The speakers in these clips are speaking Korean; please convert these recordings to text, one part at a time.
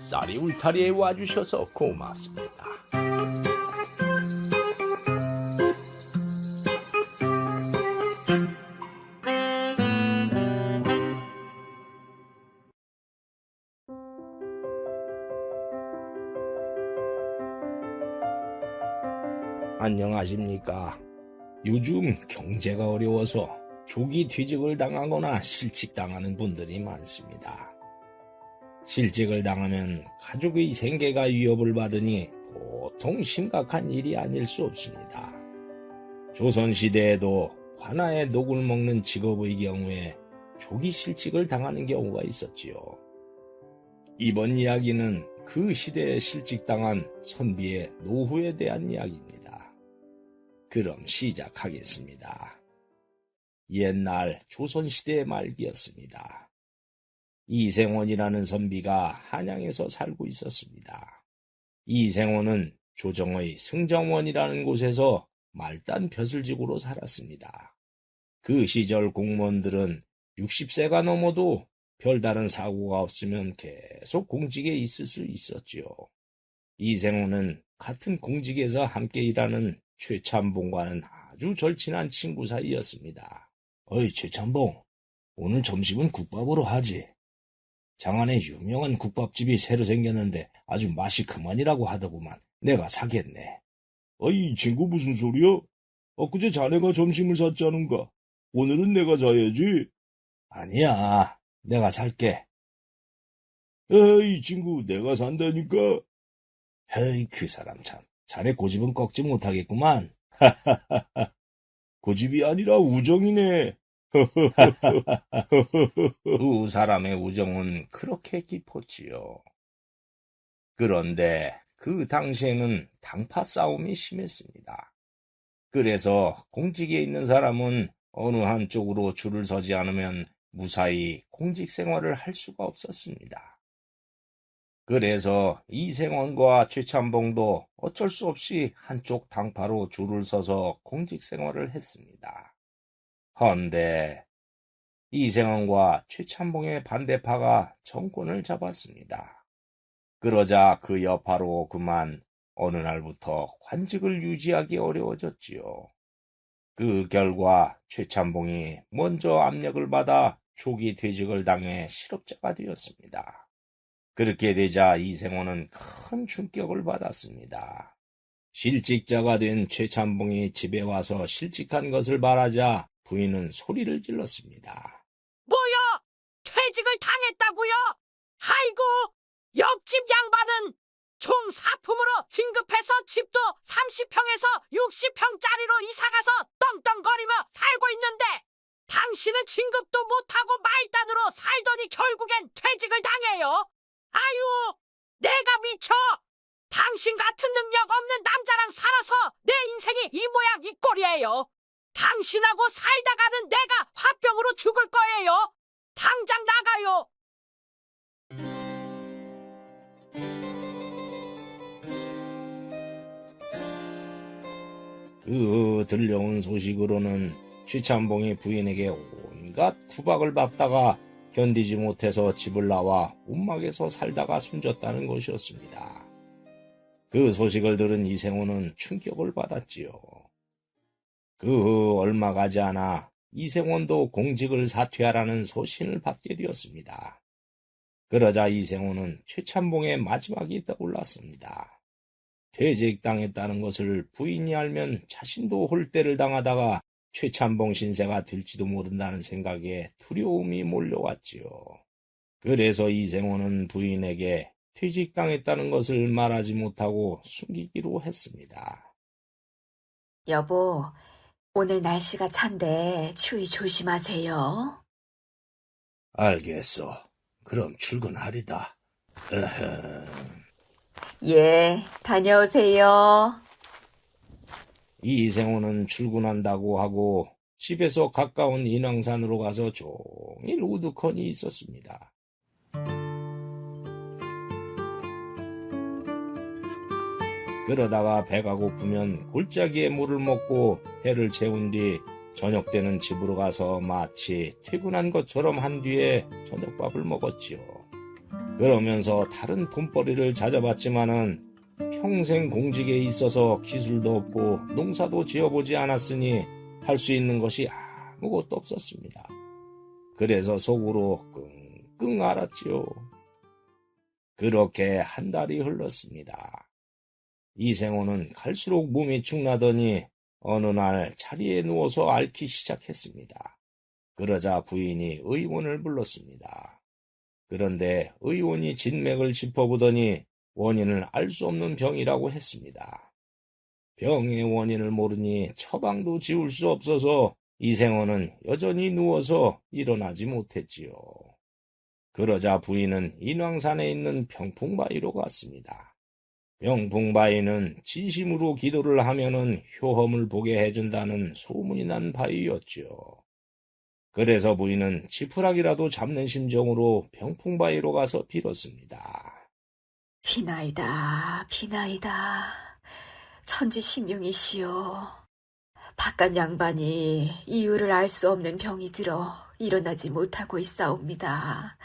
쌀이 울타리에 와주셔서 고맙습니다. 안녕하십니까. 요즘 경제가 어려워서 조기 퇴직을 당하거나 실직당하는 분들이 많습니다. 실직을 당하면 가족의 생계가 위협을 받으니 보통 심각한 일이 아닐 수 없습니다. 조선시대에도 관아에 녹을 먹는 직업의 경우에 조기 실직을 당하는 경우가 있었지요. 이번 이야기는 그 시대에 실직당한 선비의 노후에 대한 이야기입니다. 그럼 시작하겠습니다. 옛날 조선시대 말기였습니다. 이생원이라는 선비가 한양에서 살고 있었습니다. 이생원은 조정의 승정원이라는 곳에서 말단 벼슬직으로 살았습니다. 그 시절 공무원들은 60세가 넘어도 별다른 사고가 없으면 계속 공직에 있을 수 있었지요. 이생원은 같은 공직에서 함께 일하는 최참봉과는 아주 절친한 친구 사이였습니다. 어이 최참봉, 오늘 점심은 국밥으로 하지. 장안에 유명한 국밥집이 새로 생겼는데 아주 맛이 그만이라고 하더구만. 내가 사겠네. 아이 친구 무슨 소리야? 엊그제 자네가 점심을 샀자는가? 오늘은 내가 사야지. 아니야, 내가 살게. 에이 친구 내가 산다니까. 헤이 그 사람 참, 자네 고집은 꺾지 못하겠구만. 고집이 아니라 우정이네. 두 사람의 우정은 그렇게 깊었지요. 그런데 그 당시에는 당파 싸움이 심했습니다. 그래서 공직에 있는 사람은 어느 한쪽으로 줄을 서지 않으면 무사히 공직 생활을 할 수가 없었습니다. 그래서 이생원과 최참봉도 어쩔 수 없이 한쪽 당파로 줄을 서서 공직 생활을 했습니다. 헌데 이생원과 최참봉의 반대파가 정권을 잡았습니다. 그러자 그 여파로 그만 어느 날부터 관직을 유지하기 어려워졌지요. 그 결과 최참봉이 먼저 압력을 받아 조기 퇴직을 당해 실업자가 되었습니다. 그렇게 되자 이생원은 큰 충격을 받았습니다. 실직자가 된 최참봉이 집에 와서 실직한 것을 말하자 부인은 소리를 질렀습니다. 뭐야? 퇴직을 당했다고요? 아이고, 옆집 양반은 총 사품으로 진급해서 집도 30평에서 60평짜리로 이사가서 떵떵거리며 살고 있는데 당신은 진급도 못하고 말단으로 살더니 결국엔 퇴직을 당해요. 아유, 내가 미쳐. 당신 같은 능력 없는 남자랑 살아서 내 인생이 이 모양 이 꼴이에요. 당신하고 살다가는 내가 화병으로 죽을 거예요. 당장 나가요. 들려온 소식으로는 최참봉이 부인에게 온갖 구박을 받다가 견디지 못해서 집을 나와 움막에서 살다가 숨졌다는 것이었습니다. 그 소식을 들은 이생원은 충격을 받았지요. 그 후 얼마 가지 않아 이생원도 공직을 사퇴하라는 소신을 받게 되었습니다. 그러자 이생원은 최참봉의 마지막이 떠올랐습니다. 퇴직당했다는 것을 부인이 알면 자신도 홀대를 당하다가 최참봉 신세가 될지도 모른다는 생각에 두려움이 몰려왔지요. 그래서 이생원은 부인에게 퇴직당했다는 것을 말하지 못하고 숨기기로 했습니다. 여보, 오늘 날씨가 찬데 추위 조심하세요. 알겠어. 그럼 출근하리다. 예, 다녀오세요. 이생호는 출근한다고 하고 집에서 가까운 인왕산으로 가서 종일 우두커니 있었습니다. 그러다가 배가 고프면 골짜기에 물을 먹고 배를 채운 뒤 저녁 때는 집으로 가서 마치 퇴근한 것처럼 한 뒤에 저녁밥을 먹었지요. 그러면서 다른 돈벌이를 찾아봤지만은 평생 공직에 있어서 기술도 없고 농사도 지어보지 않았으니 할 수 있는 것이 아무것도 없었습니다. 그래서 속으로 끙끙 앓았지요. 그렇게 한 달이 흘렀습니다. 이생호는 갈수록 몸이 축나더니 어느 날 자리에 누워서 앓기 시작했습니다. 그러자 부인이 의원을 불렀습니다. 그런데 의원이 진맥을 짚어보더니 원인을 알 수 없는 병이라고 했습니다. 병의 원인을 모르니 처방도 지울 수 없어서 이생호는 여전히 누워서 일어나지 못했지요. 그러자 부인은 인왕산에 있는 병풍바위로 갔습니다. 병풍바위는 진심으로 기도를 하면은 효험을 보게 해준다는 소문이 난 바위였지요. 그래서 부인은 지푸라기라도 잡는 심정으로 병풍바위로 가서 빌었습니다. 비나이다, 비나이다. 천지신명이시여. 바깥 양반이 이유를 알 수 없는 병이 들어 일어나지 못하고 있사옵니다.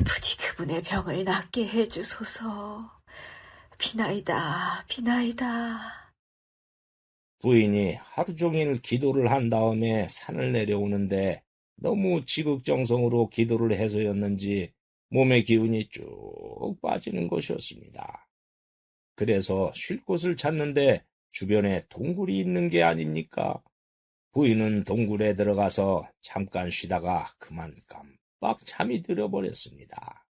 부디 그분의 병을 낫게 해주소서. 비나이다, 비나이다. 부인이 하루 종일 기도를 한 다음에 산을 내려오는데 너무 지극정성으로 기도를 해서였는지 몸의 기운이 쭉 빠지는 것이었습니다. 그래서 쉴 곳을 찾는데 주변에 동굴이 있는 게 아닙니까? 부인은 동굴에 들어가서 잠깐 쉬다가 그만 깜빡 잠이 들어버렸습니다.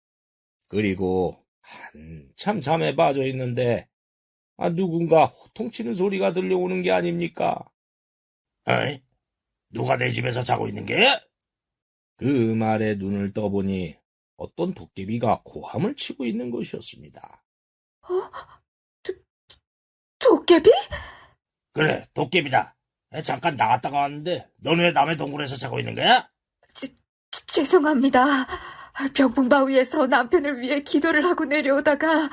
그리고 한참 잠에 빠져 있는데 누군가 호통치는 소리가 들려오는 게 아닙니까? 어이? 누가 내 집에서 자고 있는 게? 그 말에 눈을 떠보니 어떤 도깨비가 고함을 치고 있는 것이었습니다. 도깨비? 그래, 도깨비다. 잠깐 나갔다가 왔는데 넌 왜 남의 동굴에서 자고 있는 거야? 죄송합니다. 병풍바위에서 남편을 위해 기도를 하고 내려오다가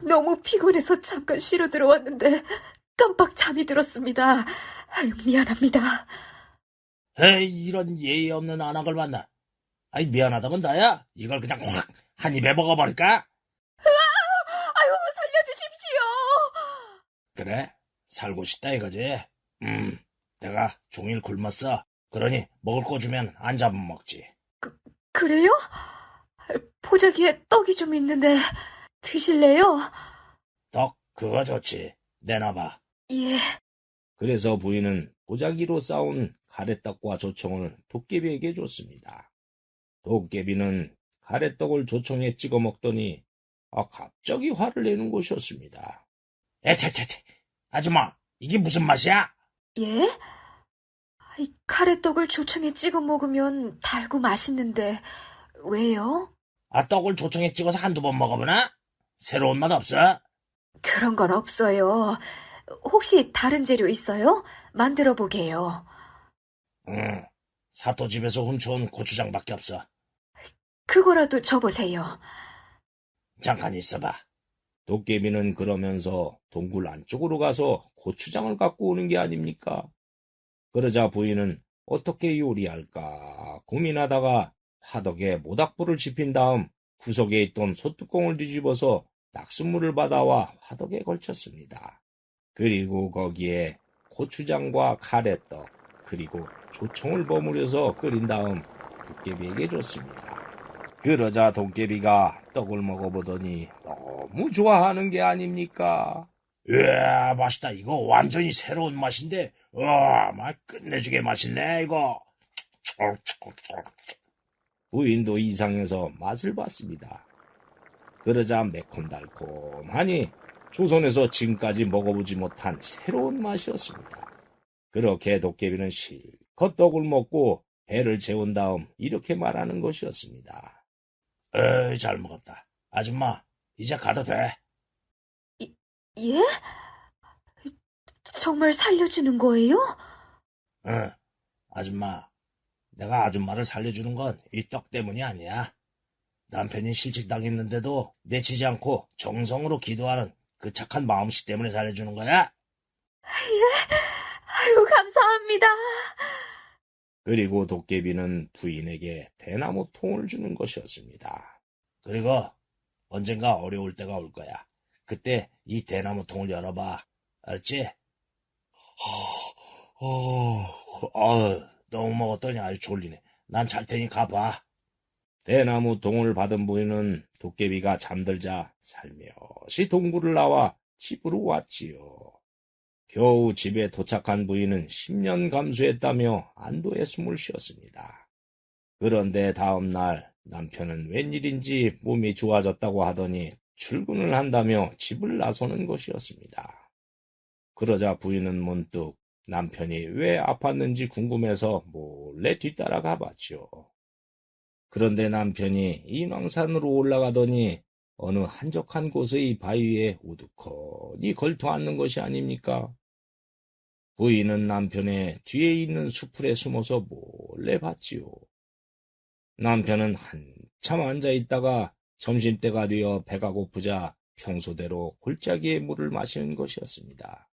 너무 피곤해서 잠깐 쉬러 들어왔는데 깜빡 잠이 들었습니다. 미안합니다. 에이, 이런 예의 없는 안악을 만나. 아이, 미안하다면 나야. 이걸 그냥 확 한 입에 먹어버릴까? 아유, 살려주십시오. 그래, 살고 싶다 이거지. 내가 종일 굶었어. 그러니 먹을 거 주면 안 잡아먹지. 그래요? 포자기에 떡이 좀 있는데 드실래요? 떡, 그거 좋지. 내놔봐. 예. 그래서 부인은 보자기로 싸운 가래떡과 조청을 도깨비에게 줬습니다. 도깨비는 가래떡을 조청에 찍어 먹더니 갑자기 화를 내는 것이었습니다. 에테테테, 아줌마, 이게 무슨 맛이야? 예? 이 카레떡을 조청에 찍어 먹으면 달고 맛있는데 왜요? 떡을 조청에 찍어서 한두 번 먹어보나? 새로운 맛 없어? 그런 건 없어요. 혹시 다른 재료 있어요? 만들어 보게요. 응, 사또집에서 훔쳐온 고추장밖에 없어. 그거라도 줘보세요. 잠깐 있어봐. 도깨비는 그러면서 동굴 안쪽으로 가서 고추장을 갖고 오는 게 아닙니까? 그러자 부인은 어떻게 요리할까 고민하다가 화덕에 모닥불을 지핀 다음 구석에 있던 솥뚜껑을 뒤집어서 낙숫물을 받아와 화덕에 걸쳤습니다. 그리고 거기에 고추장과 가래떡 그리고 조청을 버무려서 끓인 다음 도깨비에게 줬습니다. 그러자 도깨비가 떡을 먹어보더니 너무 좋아하는 게 아닙니까? 이야, 맛있다. 이거 완전히 새로운 맛인데, 맛 끝내주게 맛있네, 이거. 부인도 이상해서 맛을 봤습니다. 그러자 매콤달콤하니 조선에서 지금까지 먹어보지 못한 새로운 맛이었습니다. 그렇게 도깨비는 실컷 떡을 먹고 배를 채운 다음 이렇게 말하는 것이었습니다. 에이, 잘 먹었다. 아줌마, 이제 가도 돼. 예? 정말 살려주는 거예요? 응, 아줌마. 내가 아줌마를 살려주는 건 이 떡 때문이 아니야. 남편이 실직당했는데도 내치지 않고 정성으로 기도하는 그 착한 마음씨 때문에 살려주는 거야. 아유, 감사합니다. 그리고 도깨비는 부인에게 대나무 통을 주는 것이었습니다. 그리고 언젠가 어려울 때가 올 거야. 그때 이 대나무 통을 열어봐. 알지? 너무 먹었더니 아주 졸리네. 난 잘 테니 가봐. 대나무 동을 받은 부인은 도깨비가 잠들자 살며시 동굴을 나와 집으로 왔지요. 겨우 집에 도착한 부인은 10년 감수했다며 안도의 숨을 쉬었습니다. 그런데 다음 날 남편은 웬일인지 몸이 좋아졌다고 하더니 출근을 한다며 집을 나서는 것이었습니다. 그러자 부인은 문득 남편이 왜 아팠는지 궁금해서 몰래 뒤따라 가봤지요. 그런데 남편이 인왕산으로 올라가더니 어느 한적한 곳의 바위에 우두커니 걸터 앉는 것이 아닙니까? 부인은 남편의 뒤에 있는 수풀에 숨어서 몰래 봤지요. 남편은 한참 앉아 있다가 점심때가 되어 배가 고프자 평소대로 골짜기에 물을 마시는 것이었습니다.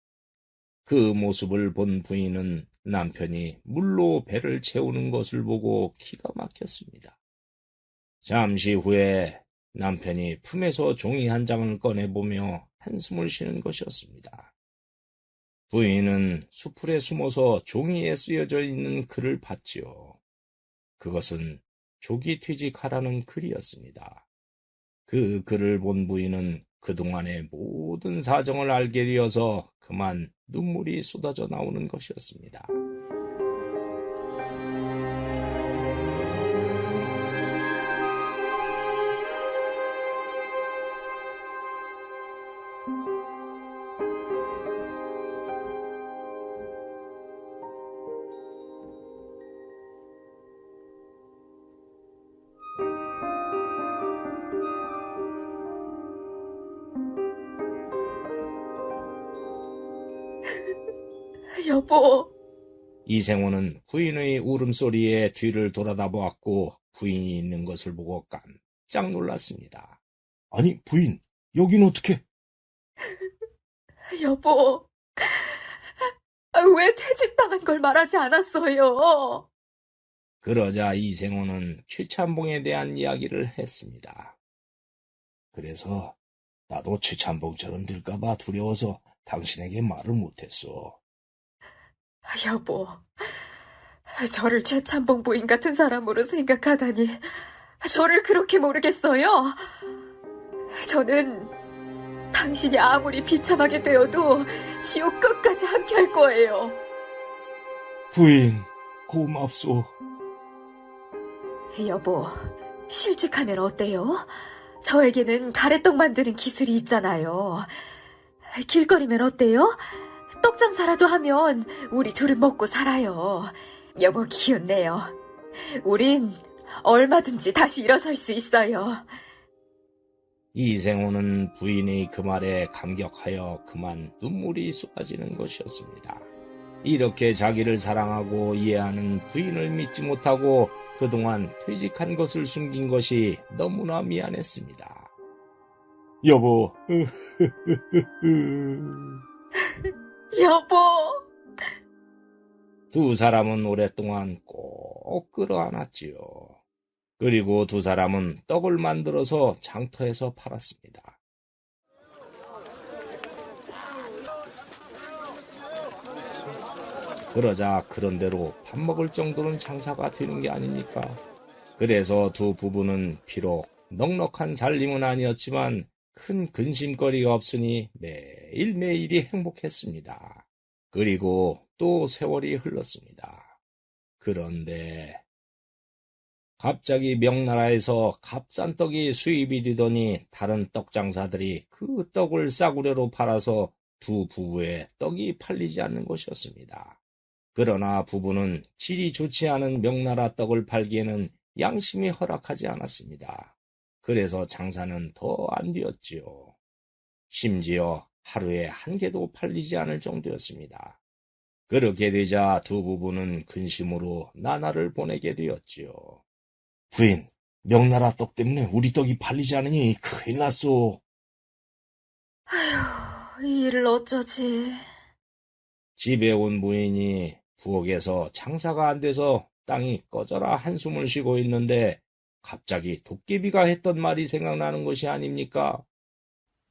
그 모습을 본 부인은 남편이 물로 배를 채우는 것을 보고 기가 막혔습니다. 잠시 후에 남편이 품에서 종이 한 장을 꺼내보며 한숨을 쉬는 것이었습니다. 부인은 수풀에 숨어서 종이에 쓰여져 있는 글을 봤지요. 그것은 조기퇴직하라는 글이었습니다. 그 글을 본 부인은 그동안의 모든 사정을 알게 되어서 그만 눈물이 쏟아져 나오는 것이었습니다. 여보, 이생호는 부인의 울음소리에 뒤를 돌아다 보았고 부인이 있는 것을 보고 깜짝 놀랐습니다. 아니, 부인, 여긴 어떻게? 여보, 왜 퇴직당한 걸 말하지 않았어요? 그러자 이생호는 최찬봉에 대한 이야기를 했습니다. 그래서 나도 최찬봉처럼 될까봐 두려워서 당신에게 말을 못했어. 여보, 저를 최찬봉 부인 같은 사람으로 생각하다니 저를 그렇게 모르겠어요? 저는 당신이 아무리 비참하게 되어도 지옥 끝까지 함께 할 거예요. 부인, 고맙소. 여보, 실직하면 어때요? 저에게는 가래떡 만드는 기술이 있잖아요. 길거리면 어때요? 떡장사라도 하면 우리 둘은 먹고 살아요. 여보 기운내요. 우린 얼마든지 다시 일어설 수 있어요. 이생호는 부인의 그 말에 감격하여 그만 눈물이 쏟아지는 것이었습니다. 이렇게 자기를 사랑하고 이해하는 부인을 믿지 못하고 그동안 퇴직한 것을 숨긴 것이 너무나 미안했습니다. 여보, 여보. 두 사람은 오랫동안 꼭 끌어안았지요. 그리고 두 사람은 떡을 만들어서 장터에서 팔았습니다. 그러자 그런대로 밥 먹을 정도는 장사가 되는 게 아닙니까? 그래서 두 부부는 비록 넉넉한 살림은 아니었지만 큰 근심거리가 없으니 매일매일이 행복했습니다. 그리고 또 세월이 흘렀습니다. 그런데 갑자기 명나라에서 값싼 떡이 수입이 되더니 다른 떡장사들이 그 떡을 싸구려로 팔아서 두 부부의 떡이 팔리지 않는 것이었습니다. 그러나 부부는 질이 좋지 않은 명나라 떡을 팔기에는 양심이 허락하지 않았습니다. 그래서 장사는 더 안 되었지요. 심지어 하루에 한 개도 팔리지 않을 정도였습니다. 그렇게 되자 두 부부는 근심으로 나날을 보내게 되었지요. 부인, 명나라 떡 때문에 우리 떡이 팔리지 않으니 큰일 났소. 아휴, 이 일을 어쩌지. 집에 온 부인이 부엌에서 장사가 안 돼서 땅이 꺼져라 한숨을 쉬고 있는데 갑자기 도깨비가 했던 말이 생각나는 것이 아닙니까?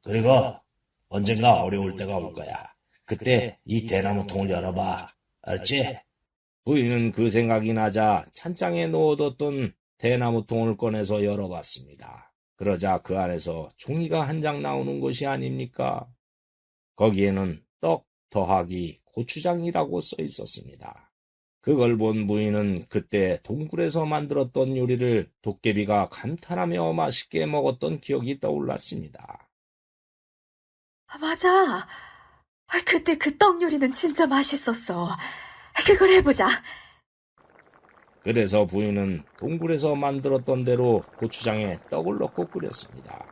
그리고 언젠가 어려울 때가 올 거야. 그때 이 대나무 통을 열어봐. 알지? 부인은 그 생각이 나자 찬장에 넣어뒀던 대나무통을 꺼내서 열어봤습니다. 그러자 그 안에서 종이가 한 장 나오는 것이 아닙니까? 거기에는 떡 더하기 고추장이라고 써 있었습니다. 그걸 본 부인은 그때 동굴에서 만들었던 요리를 도깨비가 감탄하며 맛있게 먹었던 기억이 떠올랐습니다. 맞아. 그때 그 떡 요리는 진짜 맛있었어. 그걸 해보자. 그래서 부인은 동굴에서 만들었던 대로 고추장에 떡을 넣고 끓였습니다.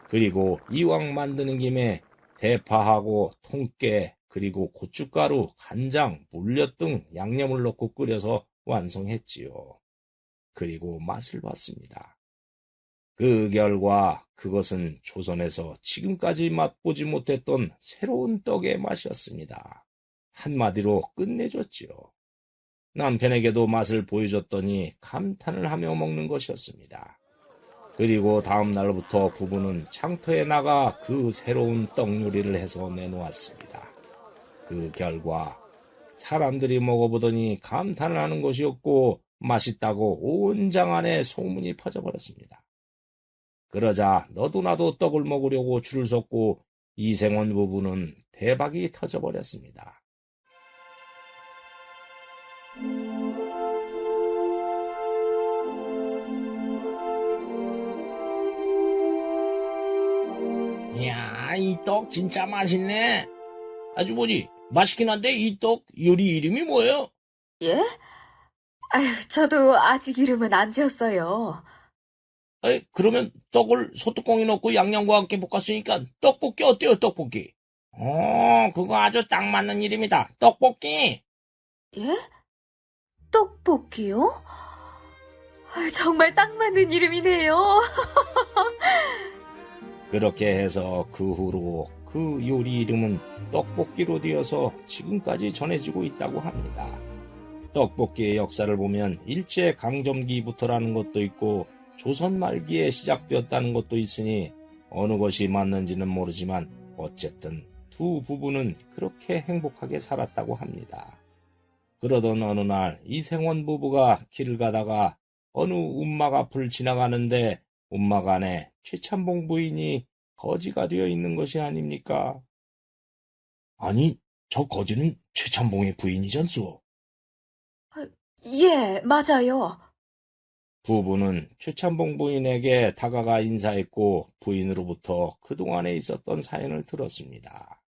그리고 이왕 만드는 김에 대파하고 통깨 그리고 고춧가루, 간장, 물엿 등 양념을 넣고 끓여서 완성했지요. 그리고 맛을 봤습니다. 그 결과 그것은 조선에서 지금까지 맛보지 못했던 새로운 떡의 맛이었습니다. 한마디로 끝내줬지요. 남편에게도 맛을 보여줬더니 감탄을 하며 먹는 것이었습니다. 그리고 다음 날부터 부부는 장터에 나가 그 새로운 떡 요리를 해서 내놓았습니다. 그 결과 사람들이 먹어보더니 감탄을 하는 것이었고 맛있다고 온 장안에 소문이 퍼져버렸습니다. 그러자 너도 나도 떡을 먹으려고 줄을 섰고 이생원 부부는 대박이 터져버렸습니다. 이야, 이 떡 진짜 맛있네. 아주머니, 맛있긴 한데 이 떡 요리 이름이 뭐예요? 예? 아유, 저도 아직 이름은 안 지었어요. 그러면 떡을 소뚜껑에 넣고 양념과 함께 볶았으니까 떡볶이 어때요, 떡볶이? 그거 아주 딱 맞는 이름이다. 떡볶이. 예? 떡볶이요? 정말 딱 맞는 이름이네요. 그렇게 해서 그 후로 그 요리 이름은 떡볶이로 되어서 지금까지 전해지고 있다고 합니다. 떡볶이의 역사를 보면 일제강점기부터라는 것도 있고 조선 말기에 시작되었다는 것도 있으니 어느 것이 맞는지는 모르지만 어쨌든 두 부부는 그렇게 행복하게 살았다고 합니다. 그러던 어느 날 이생원 부부가 길을 가다가 어느 움막 앞을 지나가는데 움막 안에 최참봉 부인이 거지가 되어 있는 것이 아닙니까? 아니, 저 거지는 최참봉의 부인이잖소. 예, 맞아요. 부부는 최참봉 부인에게 다가가 인사했고 부인으로부터 그동안에 있었던 사연을 들었습니다.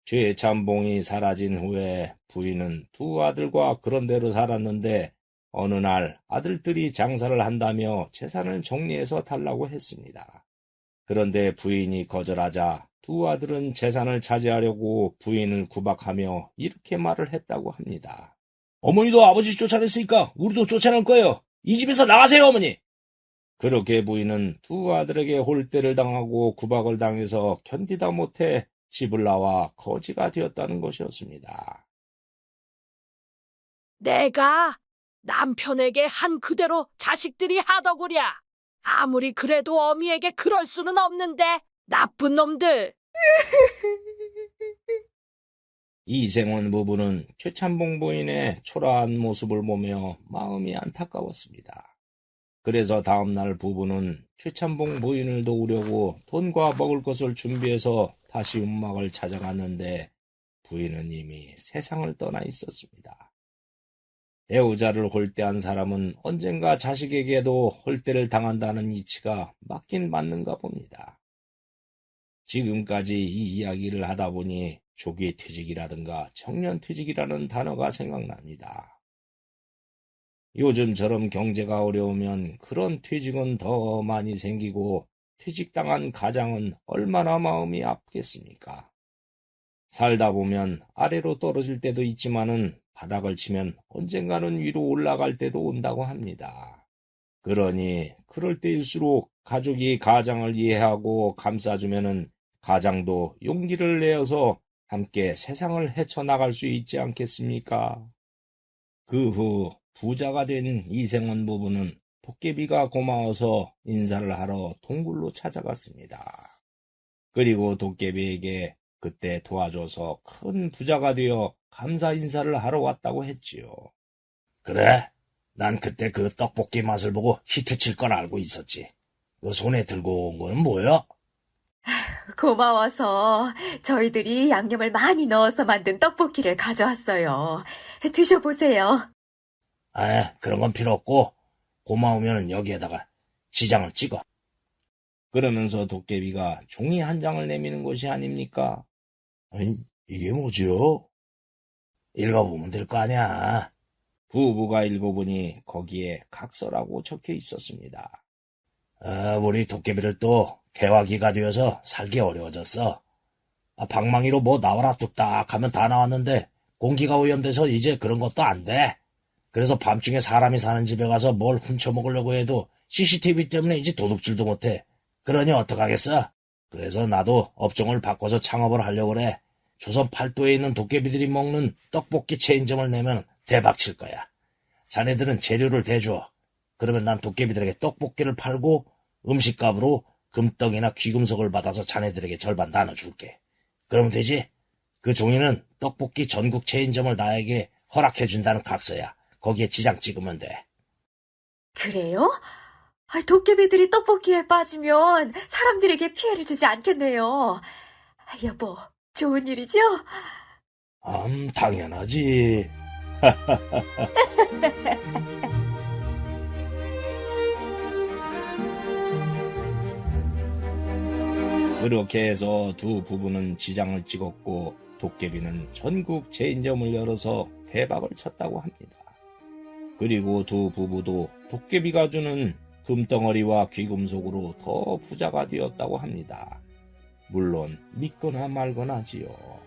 최참봉이 사라진 후에 부인은 두 아들과 그런대로 살았는데 어느 날 아들들이 장사를 한다며 재산을 정리해서 달라고 했습니다. 그런데 부인이 거절하자 두 아들은 재산을 차지하려고 부인을 구박하며 이렇게 말을 했다고 합니다. 어머니도 아버지 쫓아냈으니까 우리도 쫓아낼 거예요. 이 집에서 나가세요, 어머니. 그렇게 부인은 두 아들에게 홀대를 당하고 구박을 당해서 견디다 못해 집을 나와 거지가 되었다는 것이었습니다. 내가 남편에게 한 그대로 자식들이 하더구랴. 아무리 그래도 어미에게 그럴 수는 없는데 나쁜 놈들. 이생원 부부는 최참봉 부인의 초라한 모습을 보며 마음이 안타까웠습니다. 그래서 다음날 부부는 최참봉 부인을 도우려고 돈과 먹을 것을 준비해서 다시 움막을 찾아갔는데 부인은 이미 세상을 떠나 있었습니다. 배우자를 홀대한 사람은 언젠가 자식에게도 홀대를 당한다는 이치가 맞긴 맞는가 봅니다. 지금까지 이 이야기를 하다 보니 조기퇴직이라든가 청년퇴직이라는 단어가 생각납니다. 요즘처럼 경제가 어려우면 그런 퇴직은 더 많이 생기고 퇴직당한 가장은 얼마나 마음이 아프겠습니까? 살다 보면 아래로 떨어질 때도 있지만은 바닥을 치면 언젠가는 위로 올라갈 때도 온다고 합니다. 그러니 그럴 때일수록 가족이 가장을 이해하고 감싸주면은 가장도 용기를 내어서 함께 세상을 헤쳐나갈 수 있지 않겠습니까? 그 후 부자가 된 이생원 부부는 도깨비가 고마워서 인사를 하러 동굴로 찾아갔습니다. 그리고 도깨비에게 그때 도와줘서 큰 부자가 되어 감사 인사를 하러 왔다고 했지요. 그래, 난 그때 그 떡볶이 맛을 보고 히트 칠 걸 알고 있었지. 그 손에 들고 온 거는 뭐야? 고마워서 저희들이 양념을 많이 넣어서 만든 떡볶이를 가져왔어요. 드셔보세요. 그런 건 필요 없고, 고마우면 여기에다가 지장을 찍어. 그러면서 도깨비가 종이 한 장을 내미는 것이 아닙니까? 아니, 이게 뭐지요? 읽어보면 될 거 아니야. 부부가 읽어보니 거기에 각서라고 적혀 있었습니다. 우리 도깨비를 또 개화기가 되어서 살기 어려워졌어. 방망이로 뭐 나와라 뚝딱 하면 다 나왔는데 공기가 오염돼서 이제 그런 것도 안 돼. 그래서 밤중에 사람이 사는 집에 가서 뭘 훔쳐먹으려고 해도 CCTV 때문에 이제 도둑질도 못해. 그러니 어떡하겠어? 그래서 나도 업종을 바꿔서 창업을 하려고 그래. 조선 팔도에 있는 도깨비들이 먹는 떡볶이 체인점을 내면 대박 칠 거야. 자네들은 재료를 대줘. 그러면 난 도깨비들에게 떡볶이를 팔고 음식값으로 금떡이나 귀금속을 받아서 자네들에게 절반 나눠줄게. 그러면 되지? 그 종이는 떡볶이 전국 체인점을 나에게 허락해준다는 각서야. 거기에 지장 찍으면 돼. 그래요? 도깨비들이 떡볶이에 빠지면 사람들에게 피해를 주지 않겠네요. 여보, 좋은 일이죠? 당연하지. 그렇게 해서 두 부부는 지장을 찍었고 도깨비는 전국 체인점을 열어서 대박을 쳤다고 합니다. 그리고 두 부부도 도깨비가 주는 금덩어리와 귀금속으로 더 부자가 되었다고 합니다. 물론 믿거나 말거나지요.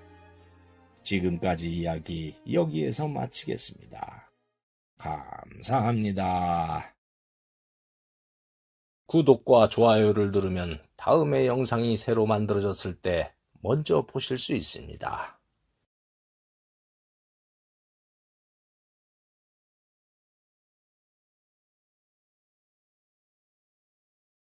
지금까지 이야기 여기에서 마치겠습니다. 감사합니다. 구독과 좋아요를 누르면 다음에 영상이 새로 만들어졌을 때 먼저 보실 수 있습니다.